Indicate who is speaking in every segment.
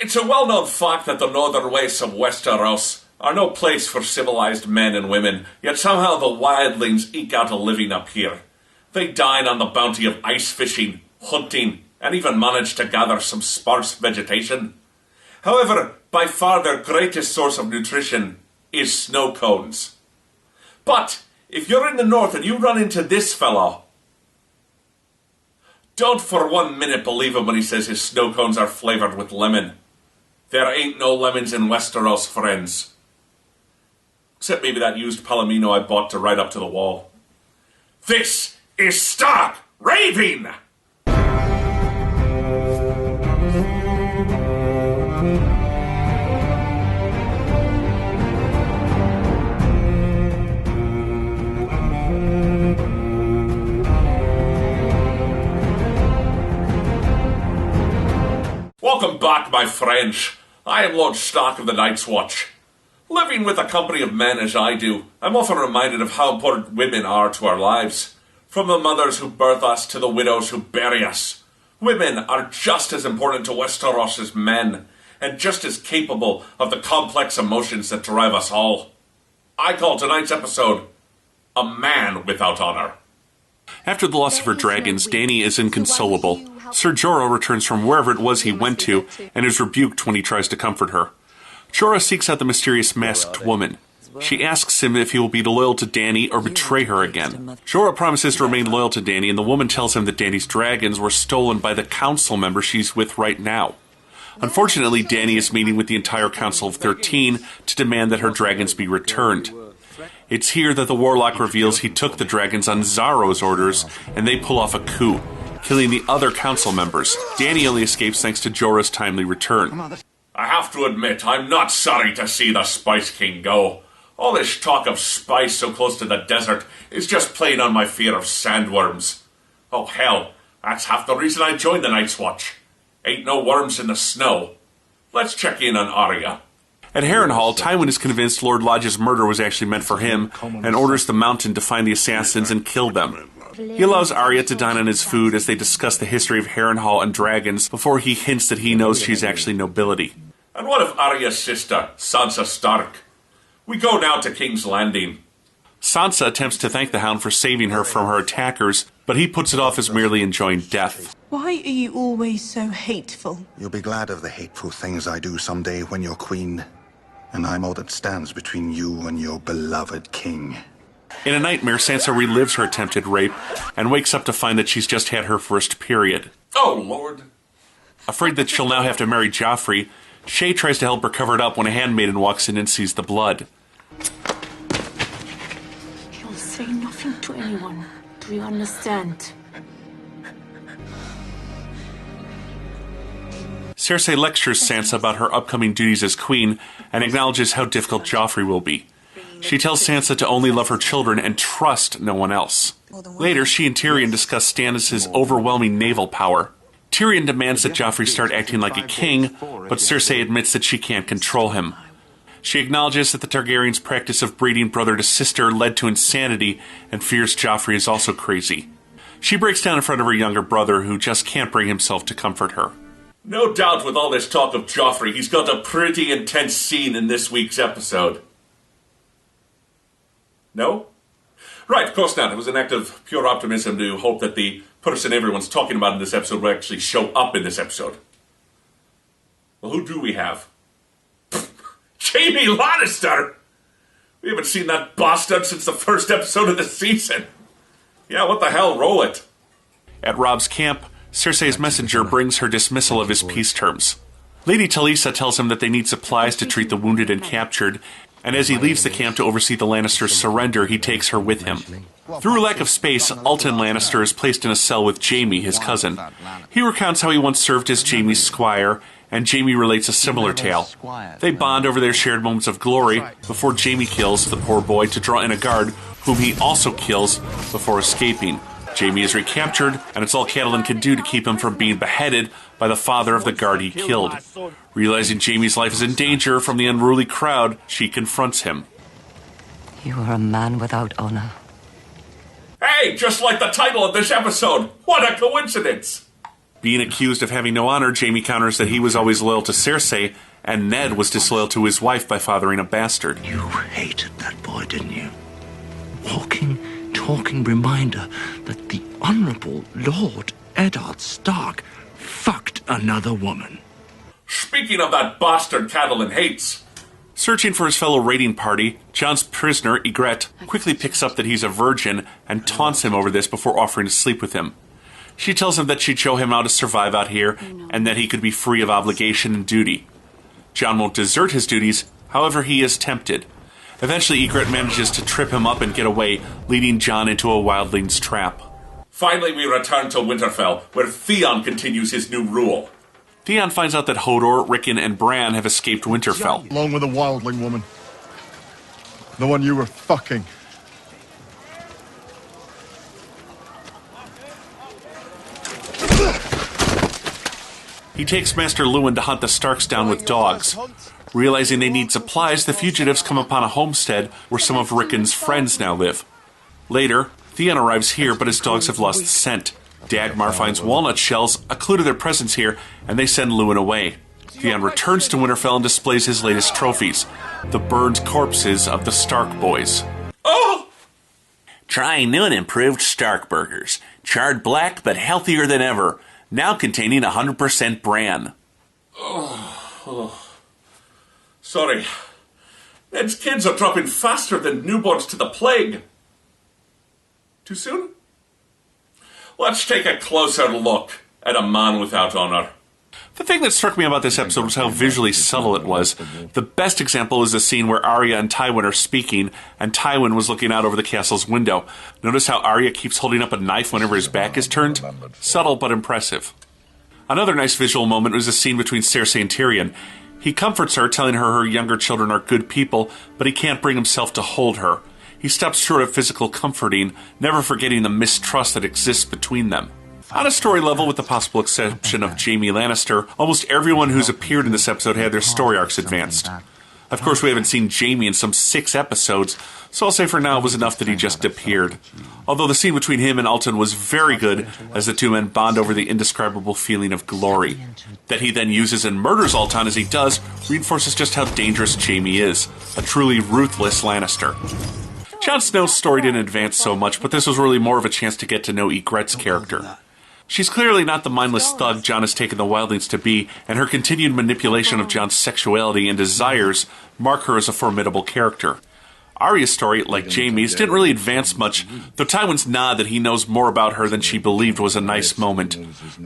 Speaker 1: It's a well-known fact that the northern wastes of Westeros are no place for civilized men and women, yet somehow the wildlings eke out a living up here. They dine on the bounty of ice fishing, hunting, and even manage to gather some sparse vegetation. However, by far their greatest source of nutrition is snow cones. But if you're in the north and you run into this fellow, don't for 1 minute believe him when he says his snow cones are flavored with lemon. There ain't no lemons in Westeros, friends. Except maybe that used palomino I bought to ride up to the wall. This is Stark Raving! Welcome back, my friends. I am Lord Stark of the Night's Watch. Living with a company of men as I do, I'm often reminded of how important women are to our lives. From the mothers who birth us to the widows who bury us. Women are just as important to Westeros as men, and just as capable of the complex emotions that drive us all. I call tonight's episode, A Man Without Honor.
Speaker 2: After the loss of her dragons, Dany is inconsolable. Ser Jorah returns from wherever it was he went to, and is rebuked when he tries to comfort her. Jorah seeks out the mysterious masked woman. She asks him if he will be loyal to Dany or betray her again. Jorah promises to remain loyal to Dany, and the woman tells him that Dany's dragons were stolen by the council member she's with right now. Unfortunately, Dany is meeting with the entire Council of 13 to demand that her dragons be returned. It's here that the Warlock reveals he took the dragons on Xaro's orders, and they pull off a coup, killing the other council members. Dany only escapes thanks to Jorah's timely return.
Speaker 1: I have to admit, I'm not sorry to see the Spice King go. All this talk of spice so close to the desert is just playing on my fear of sandworms. Oh hell, that's half the reason I joined the Night's Watch. Ain't no worms in the snow. Let's check in on Arya.
Speaker 2: At Harrenhal, Tywin is convinced Lord Lodge's murder was actually meant for him, and orders the Mountain to find the assassins and kill them. He allows Arya to dine on his food as they discuss the history of Harrenhal and dragons before he hints that he knows she's actually nobility.
Speaker 1: And what of Arya's sister, Sansa Stark? We go now to King's Landing.
Speaker 2: Sansa attempts to thank the Hound for saving her from her attackers, but he puts it off as merely enjoying death.
Speaker 3: Why are you always so hateful?
Speaker 4: You'll be glad of the hateful things I do someday when you're queen. And I'm all that stands between you and your beloved king.
Speaker 2: In a nightmare, Sansa relives her attempted rape and wakes up to find that she's just had her first period.
Speaker 1: Oh, Lord.
Speaker 2: Afraid that she'll now have to marry Joffrey, Shae tries to help her cover it up when a handmaiden walks in and sees the blood.
Speaker 5: You'll say nothing to anyone. Do you understand?
Speaker 2: Cersei lectures Sansa about her upcoming duties as queen and acknowledges how difficult Joffrey will be. She tells Sansa to only love her children and trust no one else. Later, she and Tyrion discuss Stannis' overwhelming naval power. Tyrion demands that Joffrey start acting like a king, but Cersei admits that she can't control him. She acknowledges that the Targaryens' practice of breeding brother to sister led to insanity and fears Joffrey is also crazy. She breaks down in front of her younger brother, who just can't bring himself to comfort her.
Speaker 1: No doubt with all this talk of Joffrey, he's got a pretty intense scene in this week's episode. No? Right, of course not. It was an act of pure optimism to hope that the person everyone's talking about in this episode will actually show up in this episode. Well, who do we have? Jaime Lannister! We haven't seen that bastard since the first episode of the season. Yeah, what the hell, roll it.
Speaker 2: At Robb's camp, Cersei's messenger brings her dismissal of his peace terms. Lady Talisa tells him that they need supplies to treat the wounded and captured, and as he leaves the camp to oversee the Lannisters' surrender, he takes her with him. Through a lack of space, Alton Lannister is placed in a cell with Jaime, his cousin. He recounts how he once served as Jaime's squire, and Jaime relates a similar tale. They bond over their shared moments of glory before Jaime kills the poor boy to draw in a guard, whom he also kills before escaping. Jaime is recaptured, and it's all Catelyn can do to keep him from being beheaded by the father of the guard he killed. Realizing Jaime's life is in danger from the unruly crowd, she confronts him.
Speaker 6: You are a man without honor.
Speaker 1: Hey, just like the title of this episode! What a coincidence!
Speaker 2: Being accused of having no honor, Jaime counters that he was always loyal to Cersei, and Ned was disloyal to his wife by fathering a bastard.
Speaker 7: You hated that boy, didn't you? Walking, talking reminder that the Honourable Lord Eddard Stark fucked another woman.
Speaker 1: Speaking of that bastard Catelyn hates...
Speaker 2: Searching for his fellow raiding party, Jon's prisoner, Ygritte, quickly picks up that he's a virgin and taunts him over this before offering to sleep with him. She tells him that she'd show him how to survive out here and that he could be free of obligation and duty. Jon won't desert his duties, however he is tempted. Eventually, Ygritte manages to trip him up and get away, leading Jon into a wildling's trap.
Speaker 1: Finally, we return to Winterfell, where Theon continues his new rule.
Speaker 2: Theon finds out that Hodor, Rickon, and Bran have escaped Winterfell.
Speaker 8: Along with a wildling woman. The one you were fucking.
Speaker 2: He takes Master Luwin to hunt the Starks down with dogs. Realizing they need supplies, the fugitives come upon a homestead where some of Rickon's friends now live. Later, Theon arrives here, but his dogs have lost scent. Dagmar finds walnut shells, a clue to their presence here, and they send Luwin away. Theon returns to Winterfell and displays his latest trophies, the burned corpses of the Stark boys.
Speaker 1: Oh!
Speaker 9: Try new and improved Stark burgers. Charred black, but healthier than ever. Now containing 100% bran.
Speaker 1: Sorry. Ned's kids are dropping faster than newborns to the plague. Too soon? Let's take a closer look at A Man Without Honor.
Speaker 2: The thing that struck me about this episode was how visually subtle it was. The best example is the scene where Arya and Tywin are speaking, and Tywin was looking out over the castle's window. Notice how Arya keeps holding up a knife whenever his back is turned? Subtle but impressive. Another nice visual moment was the scene between Cersei and Tyrion. He comforts her, telling her her younger children are good people, but he can't bring himself to hold her. He stops short of physical comforting, never forgetting the mistrust that exists between them. On a story level, with the possible exception of Jaime Lannister, almost everyone who's appeared in this episode had their story arcs advanced. Of course, we haven't seen Jaime in some 6 episodes, so I'll say for now it was enough that he just appeared. Although the scene between him and Alton was very good, as the two men bond over the indescribable feeling of glory. That he then uses and murders Alton as he does reinforces just how dangerous Jaime is, a truly ruthless Lannister. Jon Snow's story didn't advance so much, but this was really more of a chance to get to know Ygritte's character. She's clearly not the mindless thug Jon has taken the wildlings to be, and her continued manipulation of Jon's sexuality and desires mark her as a formidable character. Arya's story, like Jaime's, didn't really advance much, though Tywin's nod that he knows more about her than she believed was a nice moment.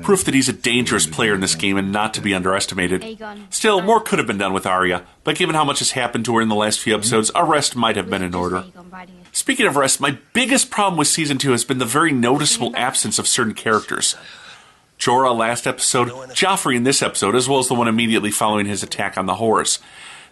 Speaker 2: Proof that he's a dangerous player in this game and not to be underestimated. Still, more could have been done with Arya, but given how much has happened to her in the last few episodes, a rest might have been in order. Speaking of rest, my biggest problem with Season 2 has been the very noticeable absence of certain characters. Jorah last episode, Joffrey in this episode, as well as the one immediately following his attack on the horse.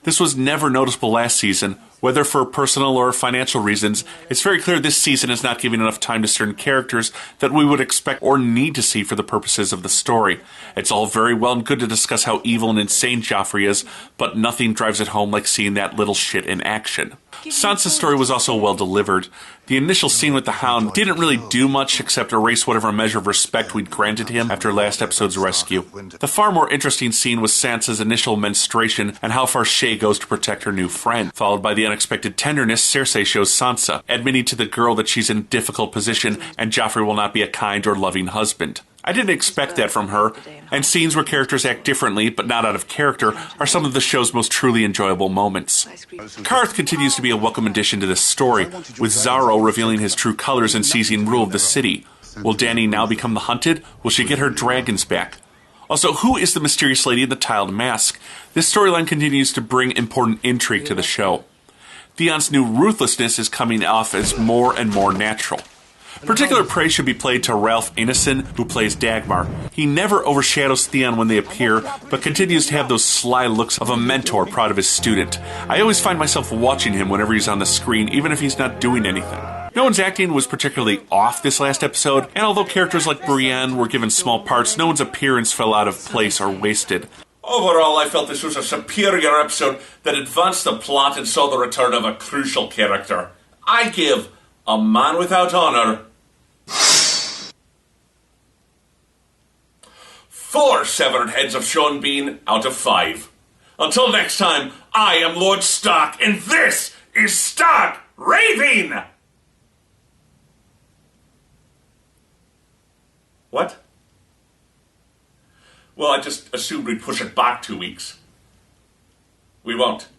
Speaker 2: This was never noticeable last season. Whether for personal or financial reasons, it's very clear this season is not giving enough time to certain characters that we would expect or need to see for the purposes of the story. It's all very well and good to discuss how evil and insane Joffrey is, but nothing drives it home like seeing that little shit in action. Sansa's story was also well delivered. The initial scene with the Hound didn't really do much except erase whatever measure of respect we'd granted him after last episode's rescue. The far more interesting scene was Sansa's initial menstruation and how far Shae goes to protect her new friend, followed by the unexpected tenderness Cersei shows Sansa, admitting to the girl that she's in a difficult position and Joffrey will not be a kind or loving husband. I didn't expect that from her, and scenes where characters act differently, but not out of character, are some of the show's most truly enjoyable moments. Karth continues to be a welcome addition to this story, with Xaro revealing his true colors and seizing rule of the city. Will Dany now become the hunted? Will she get her dragons back? Also, who is the mysterious lady in the tiled mask? This storyline continues to bring important intrigue to the show. Theon's new ruthlessness is coming off as more and more natural. Particular praise should be played to Ralph Ineson, who plays Dagmar. He never overshadows Theon when they appear, but continues to have those sly looks of a mentor proud of his student. I always find myself watching him whenever he's on the screen, even if he's not doing anything. No one's acting was particularly off this last episode, and although characters like Brienne were given small parts, no one's appearance fell out of place or wasted.
Speaker 1: Overall, I felt this was a superior episode that advanced the plot and saw the return of a crucial character. I give A Man Without Honor 4 severed heads of Sean Bean out of 5. Until next time, I am Lord Stark, and this is Stark Raving! What? Well, I just assumed we'd push it back 2 weeks. We won't.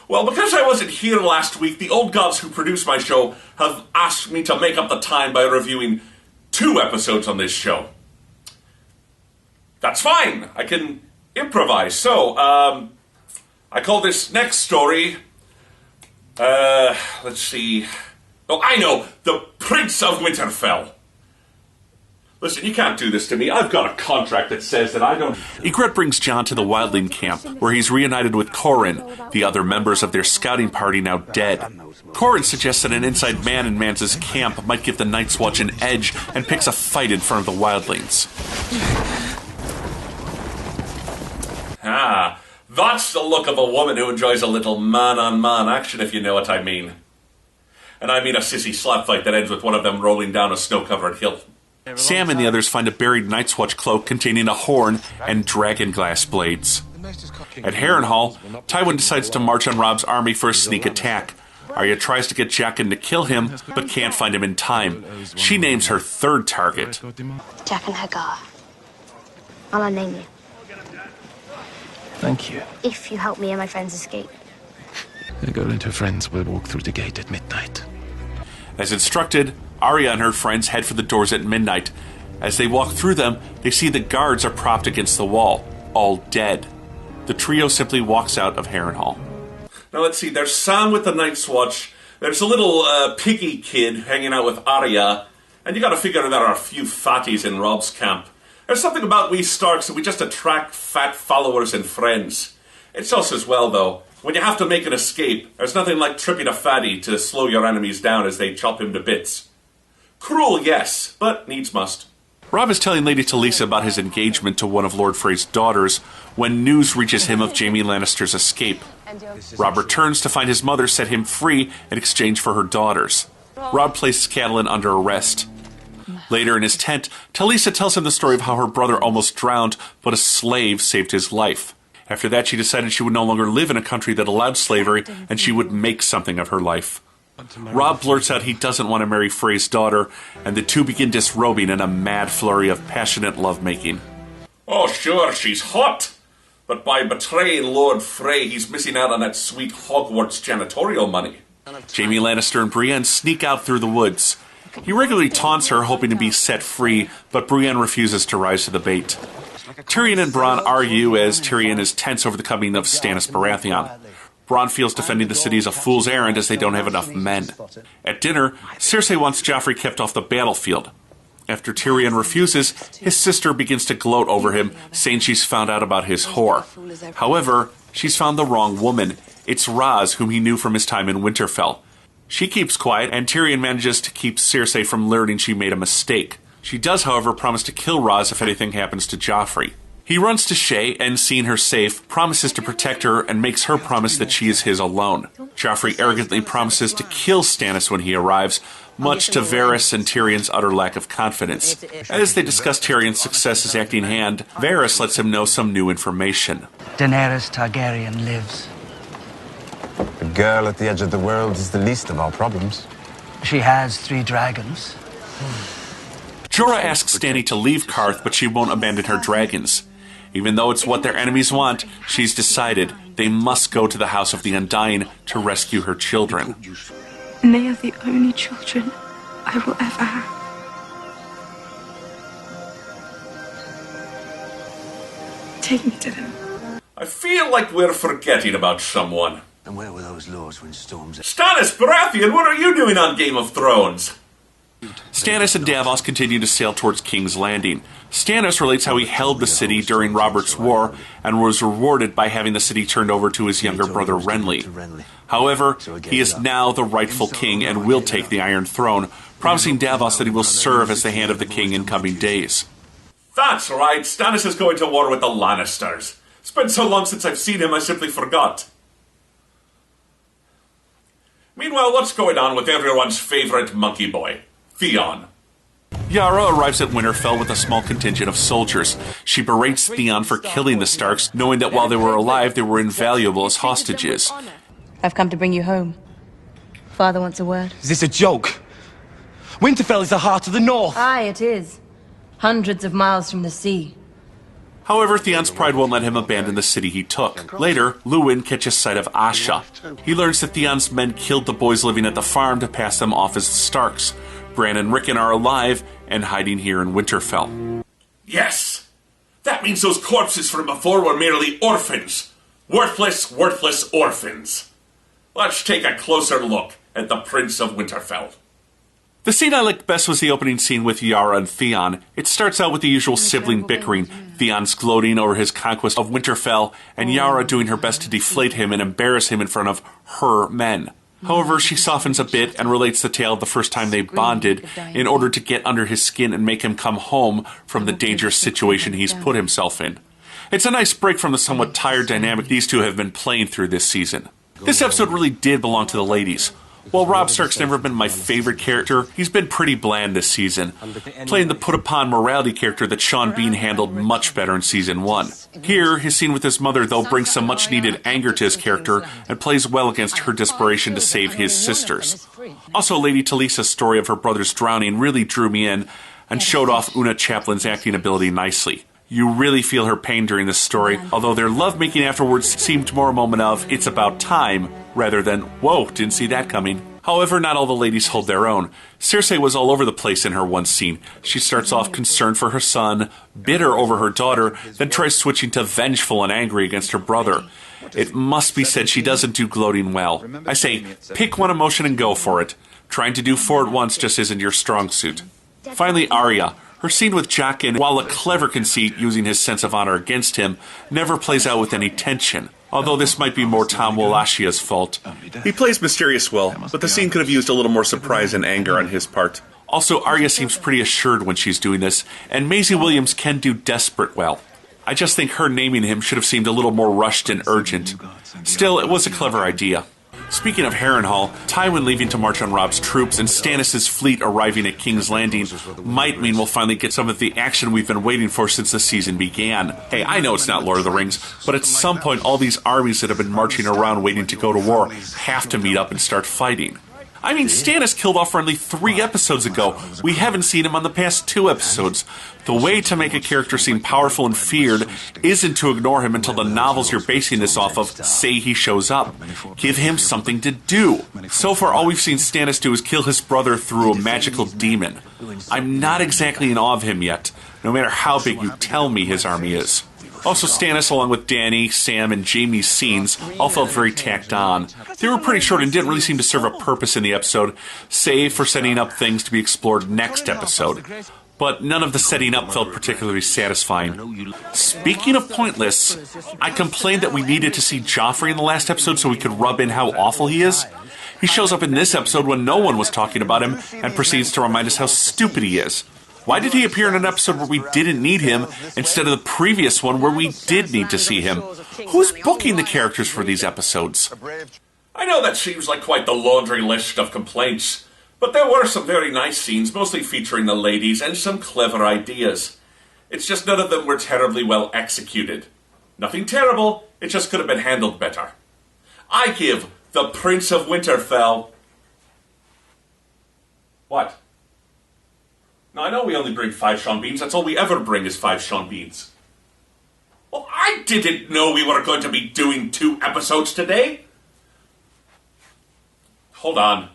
Speaker 1: Well, because I wasn't here last week, the old gods who produce my show have asked me to make up the time by reviewing 2 episodes on this show. That's fine. I can improvise. So, I call this next story, let's see. Oh, I know! The Prince of Winterfell. Listen, you can't do this to me. I've got a contract that says that I don't...
Speaker 2: Ygritte brings Jon to the Wildling camp, where he's reunited with Corin, the other members of their scouting party now dead. Corin suggests that an inside man in Mance's camp might give the Night's Watch an edge and picks a fight in front of the Wildlings.
Speaker 1: Ah, that's the look of a woman who enjoys a little man-on-man action, if you know what I mean. And I mean a sissy slap fight that ends with one of them rolling down a snow-covered hill.
Speaker 2: Sam and the others find a buried Night's Watch cloak containing a horn and dragon glass blades. At Harrenhal, Tywin decides to march on Robb's army for a sneak attack. Arya tries to get Jaqen to kill him, but can't find him in time. She names her third target.
Speaker 5: Jaqen Hagar. I'll name you.
Speaker 10: Thank you.
Speaker 5: If you help me and my friends escape.
Speaker 10: The girl and her friends will walk through the gate at midnight.
Speaker 2: As instructed, Arya and her friends head for the doors at midnight. As they walk through them, they see the guards are propped against the wall, all dead. The trio simply walks out of Harrenhal.
Speaker 1: Now let's see, there's Sam with the Night's Watch, there's a little piggy kid hanging out with Arya, and you gotta figure there are a few fatties in Robb's camp. There's something about we Starks that we just attract fat followers and friends. It's us as well, though. When you have to make an escape, there's nothing like tripping a fatty to slow your enemies down as they chop him to bits. Cruel, yes, but needs must.
Speaker 2: Robb is telling Lady Talisa about his engagement to one of Lord Frey's daughters when news reaches him of Jaime Lannister's escape. Robb returns to find his mother set him free in exchange for her daughters. Robb places Catelyn under arrest. Later in his tent, Talisa tells him the story of how her brother almost drowned, but a slave saved his life. After that, she decided she would no longer live in a country that allowed slavery, and she would make something of her life. Robb blurts out he doesn't want to marry Frey's daughter, and the two begin disrobing in a mad flurry of passionate lovemaking.
Speaker 1: Oh, sure, she's hot. But by betraying Lord Frey, he's missing out on that sweet Hogwarts janitorial money.
Speaker 2: Jaime Lannister and Brienne sneak out through the woods. He regularly taunts her, hoping to be set free, but Brienne refuses to rise to the bait. Tyrion and Bronn argue as Tyrion is tense over the coming of Stannis Baratheon. Bronn feels defending the city is a fool's errand as they don't have enough men. At dinner, Cersei wants Joffrey kept off the battlefield. After Tyrion refuses, his sister begins to gloat over him, saying she's found out about his whore. However, she's found the wrong woman. It's Raz, whom he knew from his time in Winterfell. She keeps quiet, and Tyrion manages to keep Cersei from learning she made a mistake. She does, however, promise to kill Raz if anything happens to Joffrey. He runs to Shae and, seeing her safe, promises to protect her and makes her promise that she is his alone. Joffrey arrogantly promises to kill Stannis when he arrives, much to Varys and Tyrion's utter lack of confidence. As they discuss Tyrion's success as acting hand, Varys lets him know some new information.
Speaker 11: Daenerys Targaryen lives.
Speaker 12: The girl at the edge of the world is the least of our problems.
Speaker 11: She has 3 dragons.
Speaker 2: Jorah asks Dany to leave Qarth, but she won't abandon her dragons. Even though it's what their enemies want, she's decided they must go to the House of the Undying to rescue her children.
Speaker 13: And they are the only children I will ever have. Take me to them.
Speaker 1: I feel like we're forgetting about someone.
Speaker 12: And where were those lords when storms...
Speaker 1: Stannis Baratheon, what are you doing on Game of Thrones?
Speaker 2: Stannis and Davos continue to sail towards King's Landing. Stannis relates how he held the city during Robert's War and was rewarded by having the city turned over to his younger brother Renly. However, he is now the rightful king and will take the Iron Throne, promising Davos that he will serve as the hand of the king in coming days.
Speaker 1: That's right, Stannis is going to war with the Lannisters. It's been so long since I've seen him, I simply forgot. Meanwhile, what's going on with everyone's favourite monkey boy, Theon?
Speaker 2: Yara arrives at Winterfell with a small contingent of soldiers. She berates Theon for killing the Starks, knowing that while they were alive, they were invaluable as hostages.
Speaker 14: I've come to bring you home. Father wants a word.
Speaker 11: Is this a joke? Winterfell is the heart of the North.
Speaker 14: Aye, it is. Hundreds of miles from the sea.
Speaker 2: However, Theon's pride won't let him abandon the city he took. Later, Luwin catches sight of Asha. He learns that Theon's men killed the boys living at the farm to pass them off as the Starks. Bran and Rickon are alive and hiding here in Winterfell.
Speaker 1: Yes! That means those corpses from before were merely orphans. Worthless orphans. Let's take a closer look at the Prince of Winterfell.
Speaker 2: The scene I liked best was the opening scene with Yara and Theon. It starts out with the usual sibling bickering, Theon's gloating over his conquest of Winterfell, and Yara doing her best to deflate him and embarrass him in front of her men. However, she softens a bit and relates the tale of the first time they bonded in order to get under his skin and make him come home from the dangerous situation he's put himself in. It's a nice break from the somewhat tired dynamic these two have been playing through this season. This episode really did belong to the ladies. While Robb Stark's never been my favorite character, he's been pretty bland this season, playing the put-upon morality character that Sean Bean handled much better in Season 1. Here, his scene with his mother, though, brings some much-needed anger to his character and plays well against her desperation to save his sisters. Also, Lady Talisa's story of her brother's drowning really drew me in and showed off Una Chaplin's acting ability nicely. You really feel her pain during this story, although their lovemaking afterwards seemed more a moment of, it's about time, rather than, whoa, didn't see that coming. However, not all the ladies hold their own. Cersei was all over the place in her one scene. She starts off concerned for her son, bitter over her daughter, then tries switching to vengeful and angry against her brother. It must be said she doesn't do gloating well. I say, pick one emotion and go for it. Trying to do four at once just isn't your strong suit. Finally, Arya. Her scene with Jaqen, while a clever conceit using his sense of honor against him, never plays out with any tension. Although this might be more Tom Walashia's fault. He plays mysterious well, but the scene could have used a little more surprise and anger on his part. Also, Arya seems pretty assured when she's doing this, and Maisie Williams can do desperate well. I just think her naming him should have seemed a little more rushed and urgent. Still, it was a clever idea. Speaking of Harrenhal, Tywin leaving to march on Robb's troops and Stannis' fleet arriving at King's Landing might mean we'll finally get some of the action we've been waiting for since the season began. Hey, I know it's not Lord of the Rings, but at some point all these armies that have been marching around waiting to go to war have to meet up and start fighting. I mean, Stannis killed off Renly 3 episodes ago. We haven't seen him on the past 2 episodes. The way to make a character seem powerful and feared isn't to ignore him until the novels you're basing this off of say he shows up. Give him something to do. So far, all we've seen Stannis do is kill his brother through a magical demon. I'm not exactly in awe of him yet, no matter how big you tell me his army is. Also, Stannis, along with Dany, Sam, and Jaime's scenes, all felt very tacked on. They were pretty short and didn't really seem to serve a purpose in the episode, save for setting up things to be explored next episode. But none of the setting up felt particularly satisfying. Speaking of pointless, I complained that we needed to see Joffrey in the last episode so we could rub in how awful he is. He shows up in this episode when no one was talking about him and proceeds to remind us how stupid he is. Why did he appear in an episode where we didn't need him instead of the previous one where we did need to see him? Who's booking the characters for these episodes?
Speaker 1: I know that seems like quite the laundry list of complaints, but there were some very nice scenes, mostly featuring the ladies, and some clever ideas. It's just none of them were terribly well executed. Nothing terrible, it just could have been handled better. I give the Prince of Winterfell... What? Now, I know we only bring 5 Sean Beans. That's all we ever bring is 5 Sean Beans. Well, I didn't know we were going to be doing 2 episodes today. Hold on.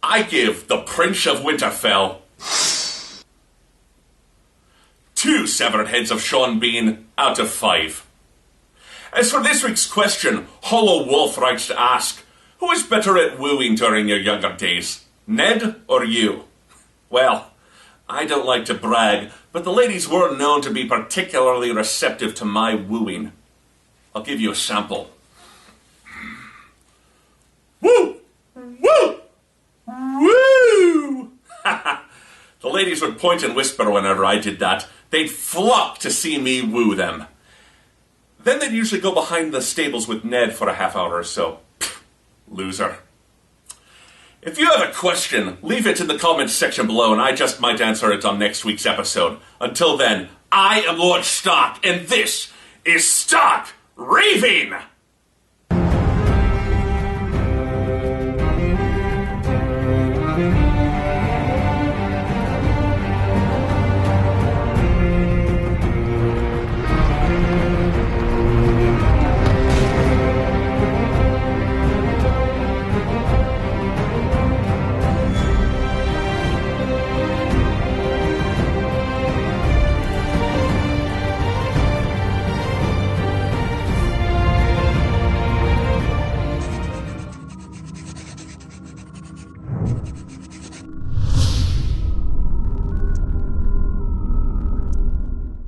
Speaker 1: I give the Prince of Winterfell 2 severed heads of Sean Bean out of 5. As for this week's question, Hollow Wolf writes to ask, who is better at wooing during your younger days, Ned or you? Well, I don't like to brag, but the ladies were known to be particularly receptive to my wooing. I'll give you a sample. Woo! Woo! Woo! The ladies would point and whisper whenever I did that. They'd flock to see me woo them. Then they'd usually go behind the stables with Ned for a half hour or so. Loser. If you have a question, leave it in the comments section below and I just might answer it on next week's episode. Until then, I am Lord Stark and this is Stark Raving!